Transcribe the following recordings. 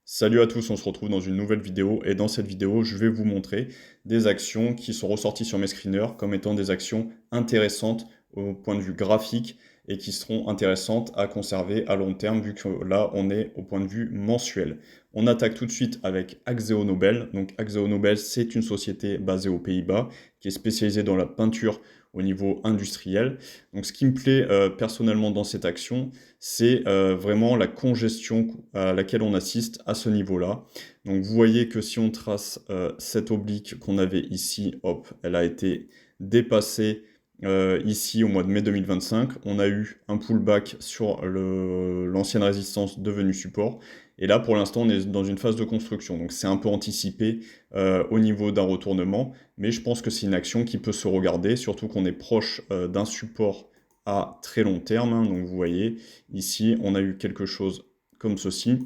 Salut à tous, on se retrouve dans une nouvelle vidéo et dans cette vidéo, je vais vous montrer des actions qui sont ressorties sur mes screeners comme étant des actions intéressantes au point de vue graphique et qui seront intéressantes à conserver à long terme vu que là, on est au point de vue mensuel. On attaque tout de suite avec Axéo Nobel. Donc Axéo Nobel, c'est une société basée aux Pays-Bas qui est spécialisée dans la peinture au niveau industriel. Donc ce qui me plaît personnellement dans cette action, c'est vraiment la congestion à laquelle on assiste à ce niveau-là. Donc vous voyez que si on trace cette oblique qu'on avait ici, hop, elle a été dépassée ici au mois de mai 2025. On a eu un pullback sur l'ancienne résistance devenue support. Et là, pour l'instant, on est dans une phase de construction. Donc c'est un peu anticipé au niveau d'un retournement. Mais je pense que c'est une action qui peut se regarder, surtout qu'on est proche d'un support à très long terme, hein. Donc vous voyez, ici, on a eu quelque chose comme ceci.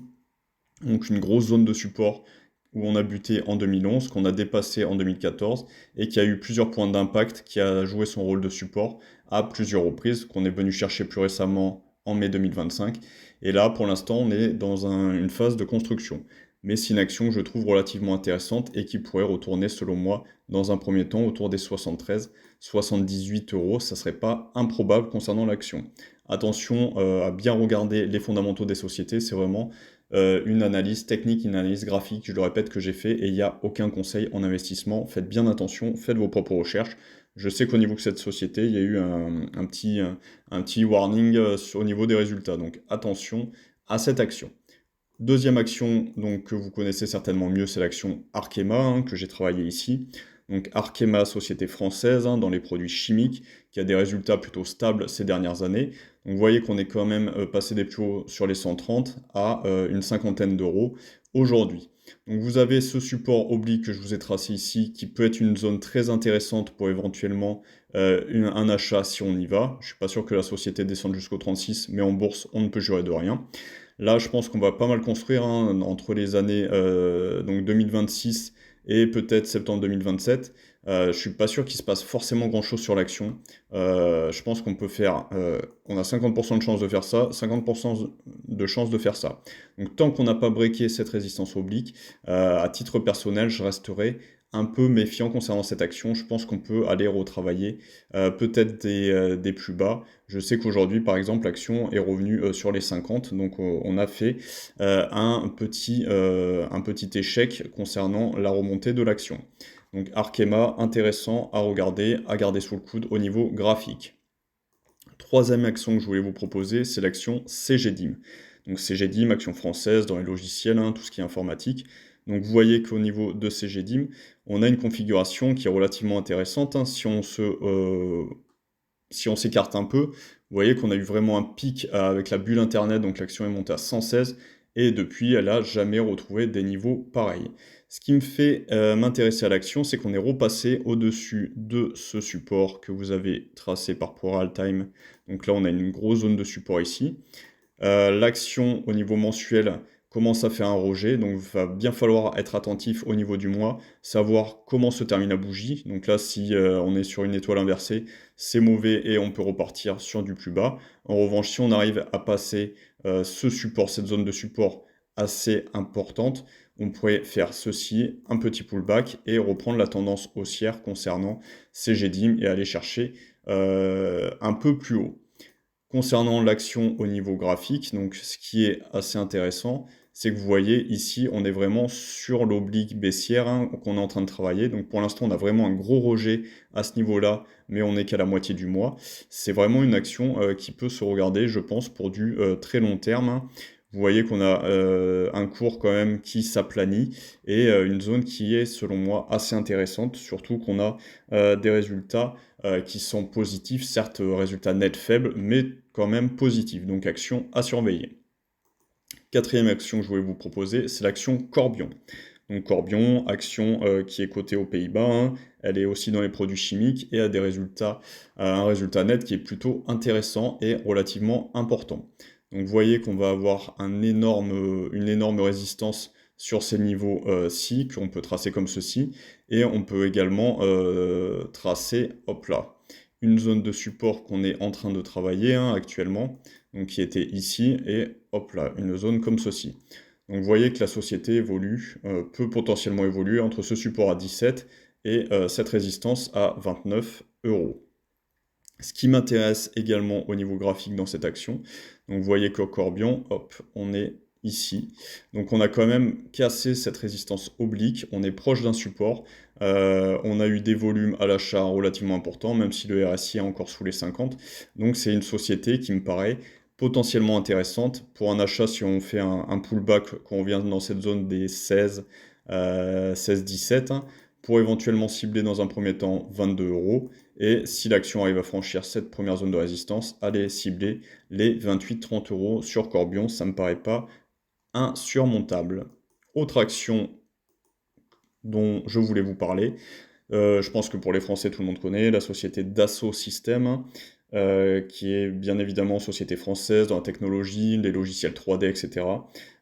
Donc une grosse zone de support où on a buté en 2011, qu'on a dépassé en 2014, et qui a eu plusieurs points d'impact, qui a joué son rôle de support à plusieurs reprises, qu'on est venu chercher plus récemment en mai 2025. Et là, pour l'instant, on est dans une phase de construction. Mais c'est une action que je trouve relativement intéressante et qui pourrait retourner, selon moi, dans un premier temps, autour des 73-78 euros. Ça serait pas improbable concernant l'action. Attention à bien regarder les fondamentaux des sociétés, c'est vraiment une analyse technique, une analyse graphique, je le répète, que j'ai fait, et il n'y a aucun conseil en investissement. Faites bien attention, faites vos propres recherches. Je sais qu'au niveau de cette société, il y a eu un petit warning au niveau des résultats, donc attention à cette action. Deuxième action donc, que vous connaissez certainement mieux, c'est l'action Arkema, hein, que j'ai travaillé ici. Donc Arkema, société française dans les produits chimiques, qui a des résultats plutôt stables ces dernières années. Donc vous voyez qu'on est quand même passé des plus hauts sur les 130 à une cinquantaine d'euros aujourd'hui. Donc vous avez ce support oblique que je vous ai tracé ici, qui peut être une zone très intéressante pour éventuellement un achat si on y va. Je ne suis pas sûr que la société descende jusqu'au 36, mais en bourse, on ne peut jurer de rien. Là, je pense qu'on va pas mal construire entre les années donc 2026 et peut-être septembre 2027. Je suis pas sûr qu'il se passe forcément grand-chose sur l'action. Je pense qu'on peut faire, on a 50% de chance de faire ça, 50% de chance de faire ça. Donc tant qu'on n'a pas breaké cette résistance oblique, à titre personnel, je resterai un peu méfiant concernant cette action. Je pense qu'on peut aller retravailler peut-être des plus bas. Je sais qu'aujourd'hui, par exemple, l'action est revenue sur les 50, donc on a fait un petit échec concernant la remontée de l'action. Donc Arkema, intéressant à garder sous le coude au niveau graphique. Troisième action que je voulais vous proposer, c'est l'action CGDIM. Donc CGDIM, action française dans les logiciels, tout ce qui est informatique. Donc vous voyez qu'au niveau de CGDIM, on a une configuration qui est relativement intéressante. Si on s'écarte un peu, vous voyez qu'on a eu vraiment un pic avec la bulle Internet, donc l'action est montée à 116, et depuis, elle n'a jamais retrouvé des niveaux pareils. Ce qui me fait m'intéresser à l'action, c'est qu'on est repassé au-dessus de ce support que vous avez tracé par Power Time. Donc là, on a une grosse zone de support ici. L'action au niveau mensuel commence à faire un rejet, donc il va bien falloir être attentif au niveau du mois, savoir comment se termine la bougie. Donc là, si on est sur une étoile inversée, c'est mauvais et on peut repartir sur du plus bas. En revanche, si on arrive à passer ce support, cette zone de support assez importante, on pourrait faire ceci, un petit pullback et reprendre la tendance haussière concernant CGDIM et aller chercher un peu plus haut. Concernant l'action au niveau graphique, donc ce qui est assez intéressant, c'est que vous voyez ici, on est vraiment sur l'oblique baissière qu'on est en train de travailler. Donc pour l'instant, on a vraiment un gros rejet à ce niveau-là, mais on n'est qu'à la moitié du mois. C'est vraiment une action qui peut se regarder, je pense, pour du très long terme. Vous voyez qu'on a un cours quand même qui s'aplanit et une zone qui est, selon moi, assez intéressante, surtout qu'on a des résultats qui sont positifs, certes résultats nets faibles, mais quand même positifs, donc action à surveiller. Quatrième action que je voulais vous proposer, c'est l'action Corbion. Donc Corbion, action qui est cotée aux Pays-Bas, elle est aussi dans les produits chimiques et a des résultats, un résultat net qui est plutôt intéressant et relativement important. Donc vous voyez qu'on va avoir une énorme résistance sur ces niveaux-ci, qu'on peut tracer comme ceci, et on peut également tracer, hop là, une zone de support qu'on est en train de travailler actuellement, donc qui était ici, et hop là, une zone comme ceci. Donc vous voyez que la société évolue, peut potentiellement évoluer entre ce support à 17 et cette résistance à 29 euros. Ce qui m'intéresse également au niveau graphique dans cette action, donc vous voyez que Corbion, hop, on est ici. Donc on a quand même cassé cette résistance oblique, on est proche d'un support, on a eu des volumes à l'achat relativement importants, même si le RSI est encore sous les 50. Donc c'est une société qui me paraît potentiellement intéressante pour un achat si on fait un pullback, qu'on vient dans cette zone des 16, 16-17, hein, pour éventuellement cibler dans un premier temps 22 euros. Et si l'action arrive à franchir cette première zone de résistance, aller cibler les 28-30 euros sur Corbion, ça ne me paraît pas insurmontable. Autre action dont je voulais vous parler, je pense que pour les Français, tout le monde connaît, la société Dassault Systèmes, qui est bien évidemment société française dans la technologie, les logiciels 3D, etc.,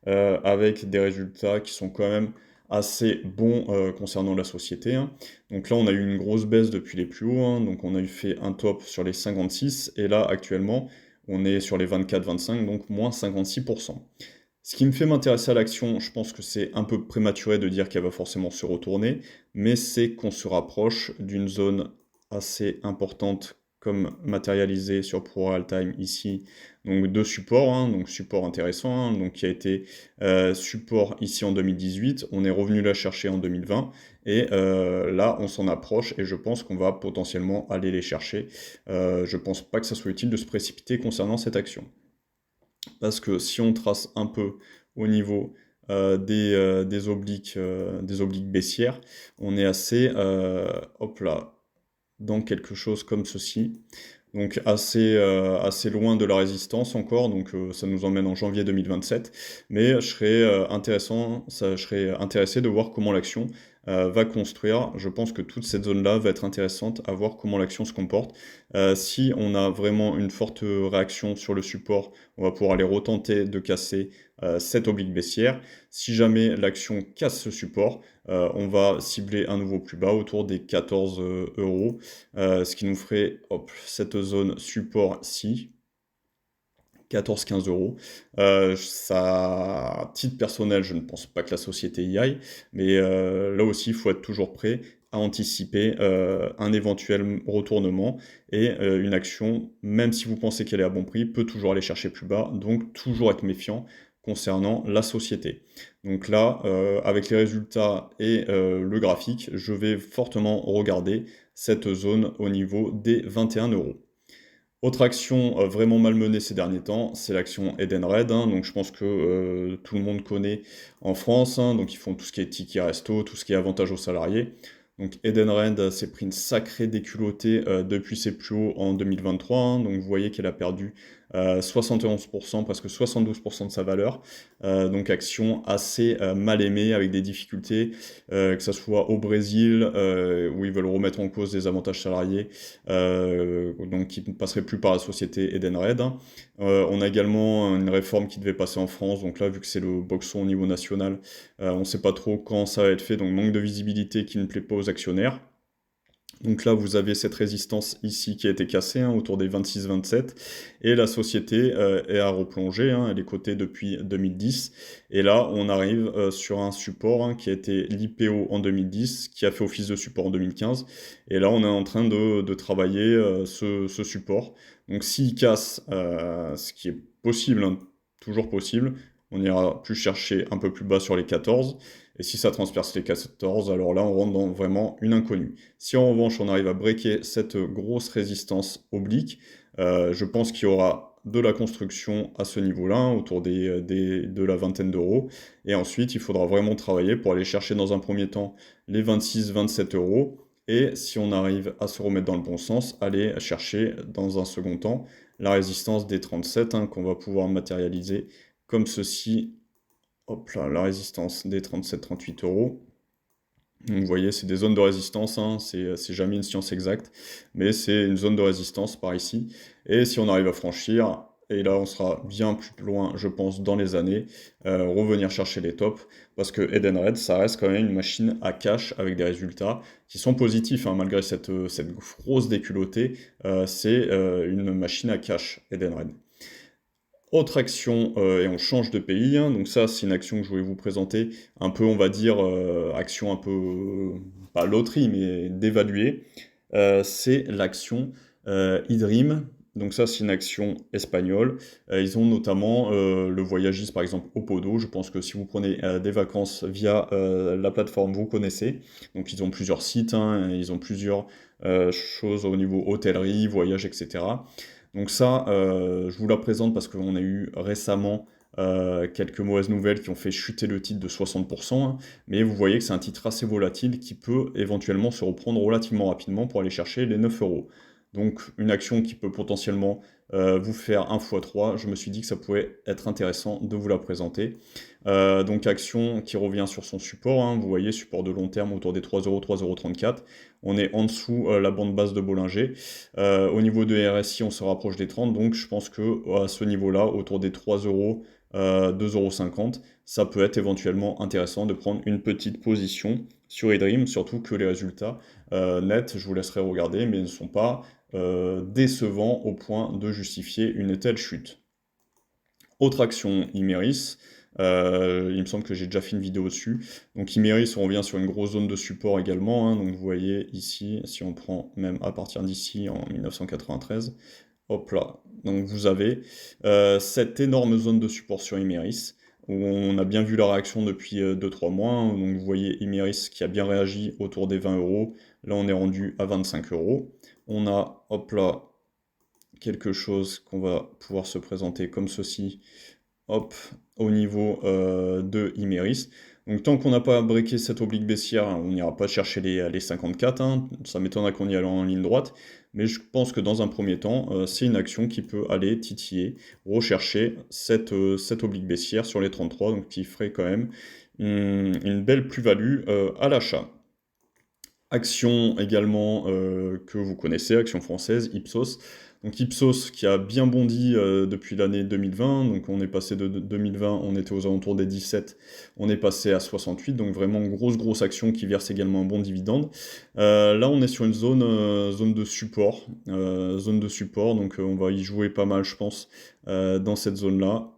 avec des résultats qui sont quand même assez bons concernant la société, hein. Donc là, on a eu une grosse baisse depuis les plus hauts, hein. Donc on a eu fait un top sur les 56, et là, actuellement, on est sur les 24-25, donc moins 56%. Ce qui me fait m'intéresser à l'action, je pense que c'est un peu prématuré de dire qu'elle va forcément se retourner, mais c'est qu'on se rapproche d'une zone assez importante comme matérialisée sur Pro Real Time ici, donc de support, hein, donc support intéressant, hein, donc qui a été support ici en 2018, on est revenu la chercher en 2020, et là on s'en approche, et je pense qu'on va potentiellement aller les chercher. Je pense pas que ça soit utile de se précipiter concernant cette action. Parce que si on trace un peu au niveau des obliques baissières, on est assez, hop là, dans quelque chose comme ceci. Donc assez loin de la résistance encore, donc ça nous emmène en janvier 2027. Mais je serais intéressé de voir comment l'action va construire. Je pense que toute cette zone-là va être intéressante à voir comment l'action se comporte. Si on a vraiment une forte réaction sur le support, on va pouvoir aller retenter de casser cette oblique baissière. Si jamais l'action casse ce support, on va cibler un nouveau plus bas autour des 14 euros, ce qui nous ferait cette zone support-ci, 14-15 euros. À titre personnel, je ne pense pas que la société y aille, mais là aussi, il faut être toujours prêt à anticiper un éventuel retournement, et une action, même si vous pensez qu'elle est à bon prix, peut toujours aller chercher plus bas, donc toujours être méfiant concernant la société. Donc là, avec les résultats et le graphique, je vais fortement regarder cette zone au niveau des 21 euros. Autre action vraiment malmenée ces derniers temps, c'est l'action Edenred, hein. Donc je pense que tout le monde connaît en France, hein. Donc ils font tout ce qui est ticket resto, tout ce qui est avantage aux salariés. Donc Edenred s'est pris une sacrée déculottée depuis ses plus hauts en 2023, hein. Donc vous voyez qu'elle a perdu 71%, presque 72% de sa valeur. Donc action assez mal aimée, avec des difficultés, que ce soit au Brésil, où ils veulent remettre en cause des avantages salariés, donc qui ne passerait plus par la société Edenred, hein. On a également une réforme qui devait passer en France, donc là, vu que c'est le boxon au niveau national, on ne sait pas trop quand ça va être fait, donc manque de visibilité qui ne plaît pas aux actionnaires. Donc là, vous avez cette résistance ici qui a été cassée, hein, autour des 26-27, et la société est à replonger, hein, elle est cotée depuis 2010, et là, on arrive sur un support, hein, qui a été l'IPO en 2010, qui a fait office de support en 2015, et là, on est en train de travailler ce support. Donc s'il casse, ce qui est possible, hein, toujours possible, on ira plus chercher un peu plus bas sur les 14, et si ça transperce les 14, alors là, on rentre dans vraiment une inconnue. Si en revanche, on arrive à breaker cette grosse résistance oblique, je pense qu'il y aura de la construction à ce niveau-là, hein, autour de la vingtaine d'euros. Et ensuite, il faudra vraiment travailler pour aller chercher dans un premier temps les 26-27 euros. Et si on arrive à se remettre dans le bon sens, aller chercher dans un second temps la résistance des 37, hein, qu'on va pouvoir matérialiser comme ceci. Hop là, la résistance des 37-38 euros. Donc vous voyez, c'est des zones de résistance, hein, c'est jamais une science exacte, mais c'est une zone de résistance par ici. Et si on arrive à franchir, et là on sera bien plus loin, je pense, dans les années, revenir chercher les tops, parce que Edenred, ça reste quand même une machine à cash avec des résultats qui sont positifs, hein, malgré cette grosse déculottée, c'est une machine à cash, Edenred. Autre action, et on change de pays, hein, donc ça, c'est une action que je voulais vous présenter, un peu, on va dire, action un peu, pas loterie, mais d'évaluer. C'est l'action eDream. Donc ça, c'est une action espagnole. Ils ont notamment le Voyagiste, par exemple, au Podo. Je pense que si vous prenez des vacances via la plateforme, vous connaissez. Donc ils ont plusieurs sites, hein, ils ont plusieurs choses au niveau hôtellerie, voyage, etc. Donc ça, je vous la présente parce qu'on a eu récemment quelques mauvaises nouvelles qui ont fait chuter le titre de 60%, hein, mais vous voyez que c'est un titre assez volatile qui peut éventuellement se reprendre relativement rapidement pour aller chercher les 9 euros. Donc une action qui peut potentiellement vous faire 1 x 3, je me suis dit que ça pouvait être intéressant de vous la présenter. Donc action qui revient sur son support, hein, vous voyez, support de long terme autour des 3 euros, 3,34 €. On est en dessous la bande basse de Bollinger. Au niveau de RSI, on se rapproche des 30, donc je pense que à ce niveau-là, autour des 3 euros, 2,50 €, ça peut être éventuellement intéressant de prendre une petite position sur eDream, surtout que les résultats nets, je vous laisserai regarder, mais ne sont pas décevants au point de justifier une telle chute. Autre action, Imerys. Il me semble que j'ai déjà fait une vidéo dessus. Donc Imerys, on revient sur une grosse zone de support également, hein. Donc vous voyez ici, si on prend même à partir d'ici en 1993, hop là. Donc vous avez cette énorme zone de support sur Imerys, où on a bien vu la réaction depuis 2-3 mois, hein. Donc vous voyez Imerys qui a bien réagi autour des 20 euros. Là on est rendu à 25 euros. On a, hop là, quelque chose qu'on va pouvoir se présenter comme ceci, hop, au niveau de Imerys. Donc tant qu'on n'a pas breaké cette oblique baissière, on n'ira pas chercher les 54, hein. Ça m'étonnerait qu'on y aille en ligne droite, mais je pense que dans un premier temps, c'est une action qui peut aller titiller, rechercher cette oblique baissière sur les 33, donc qui ferait quand même une belle plus-value à l'achat. Action également que vous connaissez, action française, Ipsos. Donc Ipsos qui a bien bondi depuis l'année 2020, donc on est passé de 2020, on était aux alentours des 17, on est passé à 68, donc vraiment grosse action qui verse également un bon dividende. Là on est sur une zone de support, donc on va y jouer pas mal je pense dans cette zone-là.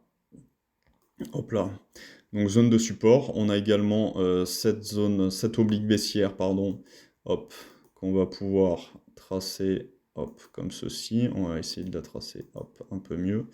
Hop là. Donc zone de support, on a également cette oblique baissière, pardon, hop, qu'on va pouvoir tracer, hop, comme ceci. On va essayer de la tracer, hop, un peu mieux.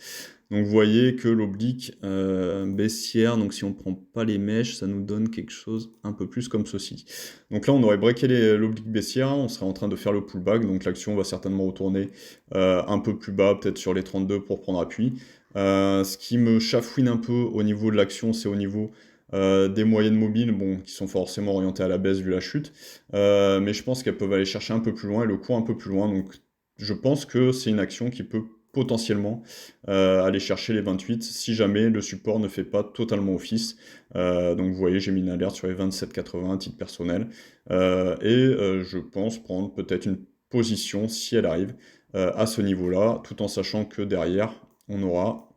Donc vous voyez que l'oblique baissière, donc si on ne prend pas les mèches, ça nous donne quelque chose un peu plus comme ceci. Donc là, on aurait breaké l'oblique baissière, on serait en train de faire le pullback, donc l'action va certainement retourner un peu plus bas, peut-être sur les 32 pour prendre appui. Ce qui me chafouine un peu au niveau de l'action, c'est au niveau des moyennes mobiles, bon, qui sont forcément orientées à la baisse vu la chute, mais je pense qu'elles peuvent aller chercher un peu plus loin et le cours un peu plus loin, donc je pense que c'est une action qui peut potentiellement aller chercher les 28 si jamais le support ne fait pas totalement office. Donc vous voyez, j'ai mis une alerte sur les 27,80 à titre personnel, je pense prendre peut-être une position si elle arrive à ce niveau-là, tout en sachant que derrière, on aura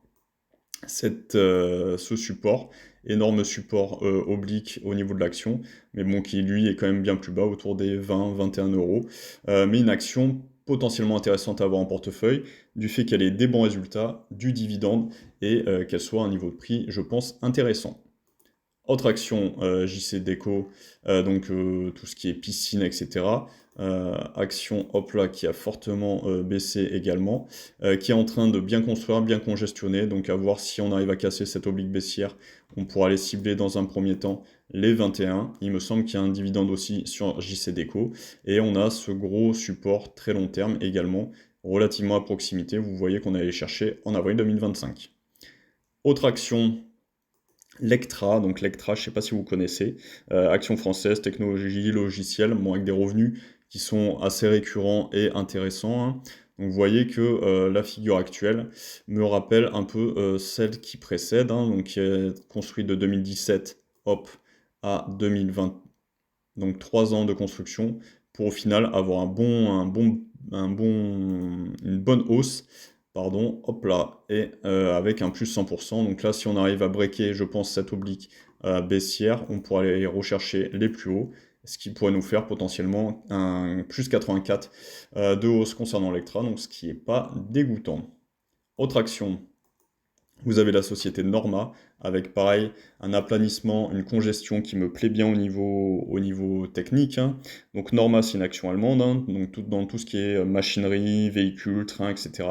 ce support, énorme support oblique au niveau de l'action, mais bon, qui lui est quand même bien plus bas, autour des 20-21 euros. Mais une action potentiellement intéressante à avoir en portefeuille, du fait qu'elle ait des bons résultats, du dividende, et qu'elle soit à un niveau de prix, je pense, intéressant. Autre action, JC Déco, donc tout ce qui est piscine, etc. Action, hop là, qui a fortement baissé également, qui est en train de bien construire, bien congestionner, donc à voir si on arrive à casser cette oblique baissière, on pourra aller cibler dans un premier temps les 21. Il me semble qu'il y a un dividende aussi sur JC Déco, et on a ce gros support très long terme également, relativement à proximité, vous voyez qu'on allait chercher en avril 2025. Autre action, Lectra, donc Lectra, je ne sais pas si vous connaissez, action française, technologie, logiciel, bon, avec des revenus qui sont assez récurrents et intéressants, hein. Donc vous voyez que la figure actuelle me rappelle un peu celle qui précède, hein, donc qui est construite de 2017 hop, à 2020, donc 3 ans de construction, pour au final avoir une bonne hausse, pardon, hop là, et avec un plus 100%. Donc là, si on arrive à breaker, je pense, cette oblique baissière, on pourra aller rechercher les plus hauts, ce qui pourrait nous faire potentiellement un plus 84 de hausse concernant Lectra, donc ce qui n'est pas dégoûtant. Autre action, Vous avez la société Norma, avec pareil un aplanissement, une congestion qui me plaît bien au niveau technique, hein. Donc Norma, c'est une action allemande, hein, donc dans tout ce qui est machinerie, véhicules, trains, etc.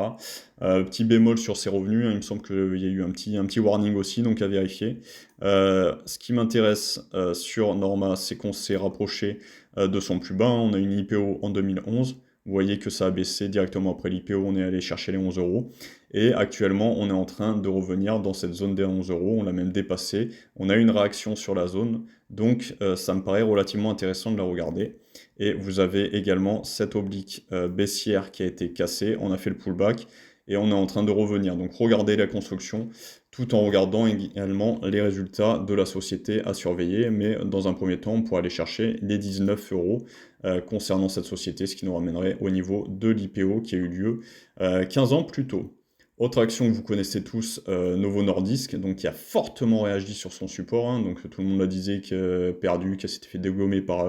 Petit bémol sur ses revenus, hein, il me semble qu'il y a eu un petit warning aussi, donc à vérifier. Ce qui m'intéresse sur Norma, c'est qu'on s'est rapproché de son plus bas, hein. On a une IPO en 2011. Vous voyez que ça a baissé directement après l'IPO, on est allé chercher les 11 euros. Et actuellement, on est en train de revenir dans cette zone des 11 euros, on l'a même dépassé. On a une réaction sur la zone, donc ça me paraît relativement intéressant de la regarder. Et vous avez également cette oblique baissière qui a été cassée, on a fait le pullback et on est en train de revenir. Donc regardez la construction tout en regardant également les résultats de la société à surveiller. Mais dans un premier temps, on pourra aller chercher les 19 euros concernant cette société, ce qui nous ramènerait au niveau de l'IPO qui a eu lieu 15 ans plus tôt. Autre action que vous connaissez tous, Novo Nordisk, donc qui a fortement réagi sur son support, hein, donc tout le monde la disait que perdu, qu'elle s'était fait dégommer par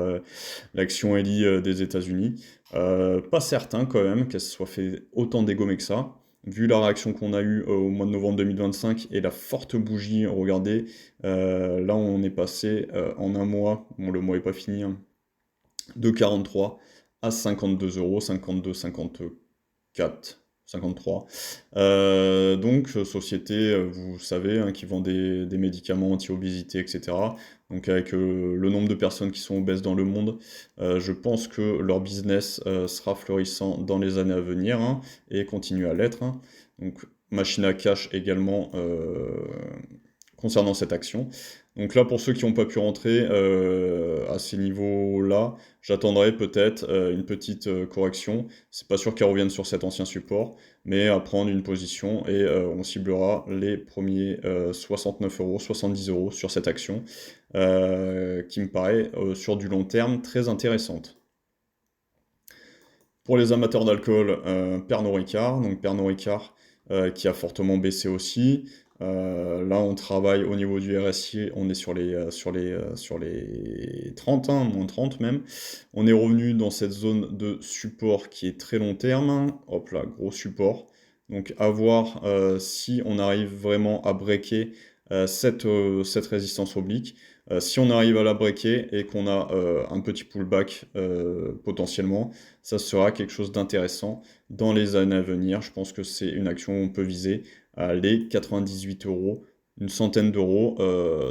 l'action Eli des États-Unis. Pas certain quand même qu'elle se soit fait autant dégommer que ça. Vu la réaction qu'on a eue au mois de novembre 2025 et la forte bougie, regardez, là on est passé en un mois, bon le mois est pas fini, hein, de 43 à 52 euros, 52, 54. 53. Donc, société, vous savez, hein, qui vend des médicaments anti-obésité, etc. Donc, avec le nombre de personnes qui sont obèses dans le monde, je pense que leur business sera florissant dans les années à venir, hein, et continue à l'être, hein. Donc, machine à cash également concernant cette action. Donc là, pour ceux qui n'ont pas pu rentrer à ces niveaux-là, j'attendrai peut-être une petite correction. C'est pas sûr qu'elle revienne sur cet ancien support, mais à prendre une position et on ciblera les premiers 69 euros, 70 euros sur cette action, qui me paraît sur du long terme très intéressante. Pour les amateurs d'alcool, Pernod Ricard, donc Pernod Ricard qui a fortement baissé aussi. Là, on travaille au niveau du RSI, on est sur les 30, hein, moins 30 même. On est revenu dans cette zone de support qui est très long terme, hein. Hop là, gros support. Donc à voir si on arrive vraiment à breaker cette résistance oblique. Si on arrive à la breaker et qu'on a un petit pullback potentiellement, ça sera quelque chose d'intéressant dans les années à venir. Je pense que c'est une action où on peut viser les 98 euros, une centaine d'euros,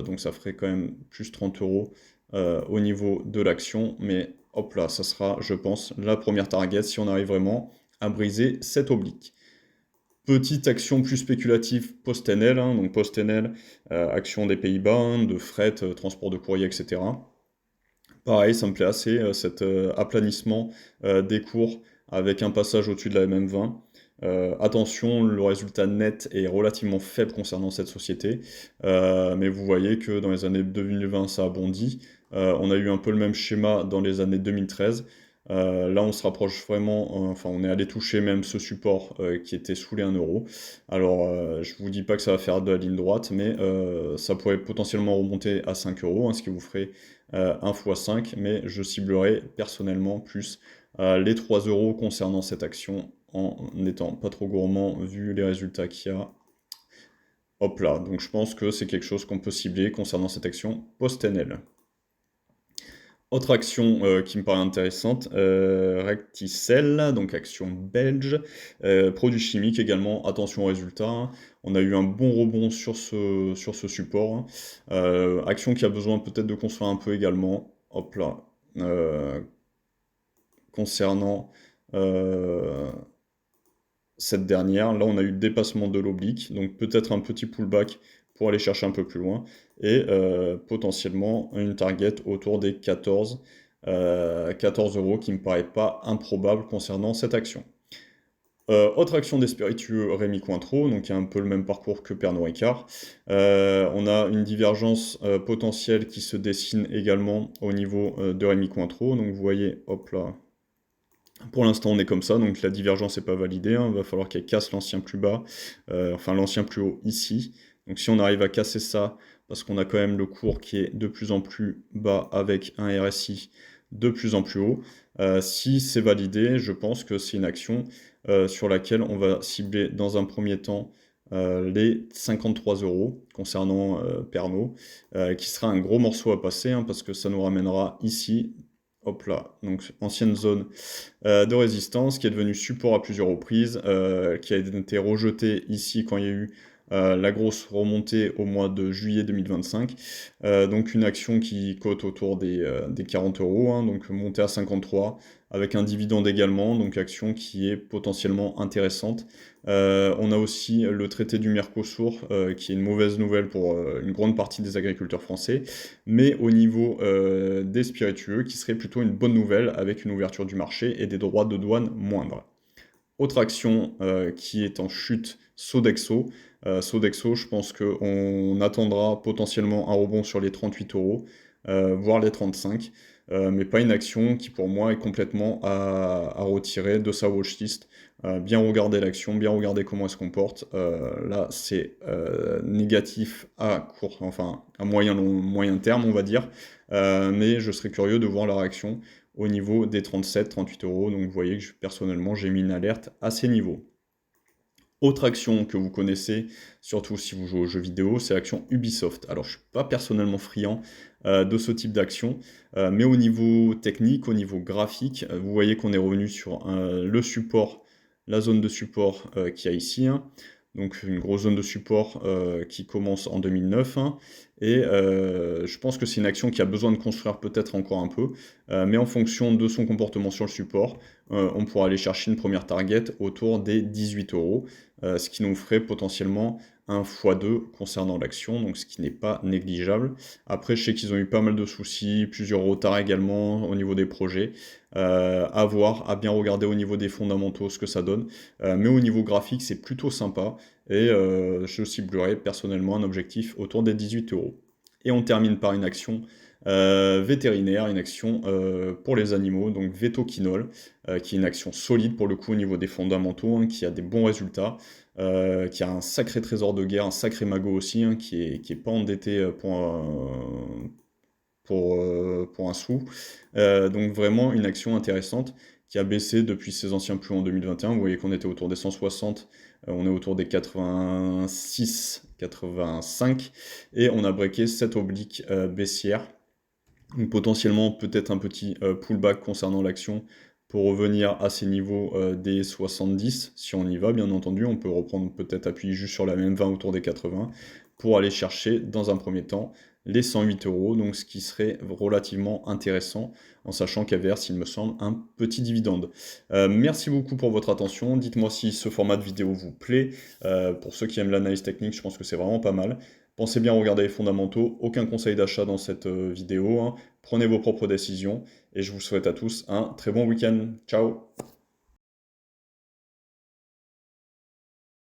donc ça ferait quand même plus 30 euros au niveau de l'action. Mais hop là, ça sera, je pense, la première target si on arrive vraiment à briser cette oblique. Petite action plus spéculative PostNL, hein, donc PostNL, action des Pays-Bas, hein, de fret, transport de courrier, etc. Pareil, ça me plaît assez, cet aplanissement des cours avec un passage au-dessus de la MM20. Attention, le résultat net est relativement faible concernant cette société, mais vous voyez que dans les années 2020, ça a bondi. On a eu un peu le même schéma dans les années 2013. Là, on se rapproche vraiment, enfin, on est allé toucher même ce support qui était sous les 1 euro. Alors, je vous dis pas que ça va faire de la ligne droite, mais ça pourrait potentiellement remonter à 5 euros, hein, ce qui vous ferait 1 x 5, mais je ciblerai personnellement plus les 3 euros concernant cette action en n'étant pas trop gourmand vu les résultats qu'il y a. Hop là, donc je pense que c'est quelque chose qu'on peut cibler concernant cette action PostNL. Autre action qui me paraît intéressante, Recticel, donc action belge, produits chimiques également, attention aux résultats, hein. On a eu un bon rebond sur ce support, hein. Action qui a besoin peut-être de construire un peu également, hop là, concernant cette dernière, là on a eu le dépassement de l'oblique, donc peut-être un petit pullback pour aller chercher un peu plus loin, et potentiellement une target autour des 14 euros qui me paraît pas improbable concernant cette action. Autre action des spiritueux Rémy Cointreau, donc il y a un peu le même parcours que Pernod Ricard. On a une divergence potentielle qui se dessine également au niveau de Rémy Cointreau, donc vous voyez, hop là, pour l'instant, on est comme ça, donc la divergence n'est pas validée, hein. Il va falloir qu'elle casse l'ancien plus bas, enfin l'ancien plus haut ici. Donc si on arrive à casser ça, parce qu'on a quand même le cours qui est de plus en plus bas avec un RSI de plus en plus haut, si c'est validé, je pense que c'est une action sur laquelle on va cibler dans un premier temps les 53 € concernant Pernod, qui sera un gros morceau à passer, hein, parce que ça nous ramènera ici, hop là, donc ancienne zone de résistance qui est devenue support à plusieurs reprises, qui a été rejeté ici quand il y a eu la grosse remontée au mois de juillet 2025. Donc une action qui cote autour des 40 €, hein, donc montée à 53, avec un dividende également, donc action qui est potentiellement intéressante. On a aussi le traité du Mercosur, qui est une mauvaise nouvelle pour une grande partie des agriculteurs français, mais au niveau des spiritueux, qui serait plutôt une bonne nouvelle avec une ouverture du marché et des droits de douane moindres. Autre action qui est en chute, Sodexo. Sodexo, je pense qu'on attendra potentiellement un rebond sur les 38 €, voire les 35, mais pas une action qui pour moi est complètement à retirer de sa watchlist. Bien regarder l'action, bien regarder comment elle se comporte. Là, c'est négatif à court, enfin à moyen terme, on va dire, mais je serais curieux de voir la réaction au niveau des 37-38 €. Donc vous voyez que personnellement, j'ai mis une alerte à ces niveaux. Autre action que vous connaissez, surtout si vous jouez aux jeux vidéo, c'est l'action Ubisoft. Alors je ne suis pas personnellement friand de ce type d'action, mais au niveau technique, au niveau graphique, vous voyez qu'on est revenu sur le support, la zone de support qu'il y a ici, hein. Donc une grosse zone de support qui commence en 2009, hein. Et je pense que c'est une action qui a besoin de construire peut-être encore un peu, mais en fonction de son comportement sur le support, on pourra aller chercher une première target autour des 18 €, ce qui nous ferait potentiellement un x2 concernant l'action, donc ce qui n'est pas négligeable. Après, je sais qu'ils ont eu pas mal de soucis, plusieurs retards également au niveau des projets, à voir, à bien regarder au niveau des fondamentaux ce que ça donne, mais au niveau graphique, c'est plutôt sympa, et je ciblerai personnellement un objectif autour des 18 €. Et on termine par une action vétérinaire, une action pour les animaux, donc Vetoquinol, qui est une action solide pour le coup au niveau des fondamentaux, hein, qui a des bons résultats, qui a un sacré trésor de guerre, un sacré magot aussi, hein, qui est pas endetté pour un sou. Donc vraiment une action intéressante qui a baissé depuis ses anciens plus hauts en 2021. Vous voyez qu'on était autour des 160, on est autour des 86, 85, et on a breaké cette oblique baissière. Donc potentiellement peut-être un petit pullback concernant l'action pour revenir à ces niveaux des 70, si on y va bien entendu. On peut reprendre peut-être appui juste sur la même 20 autour des 80 pour aller chercher dans un premier temps les 108 €, donc ce qui serait relativement intéressant, en sachant qu'elle verse, il me semble, un petit dividende. Merci beaucoup pour votre attention, dites-moi si ce format de vidéo vous plaît. Pour ceux qui aiment l'analyse technique, je pense que c'est vraiment pas mal. Pensez bien à regarder les fondamentaux, aucun conseil d'achat dans cette vidéo, hein. Prenez vos propres décisions, et je vous souhaite à tous un très bon week-end. Ciao!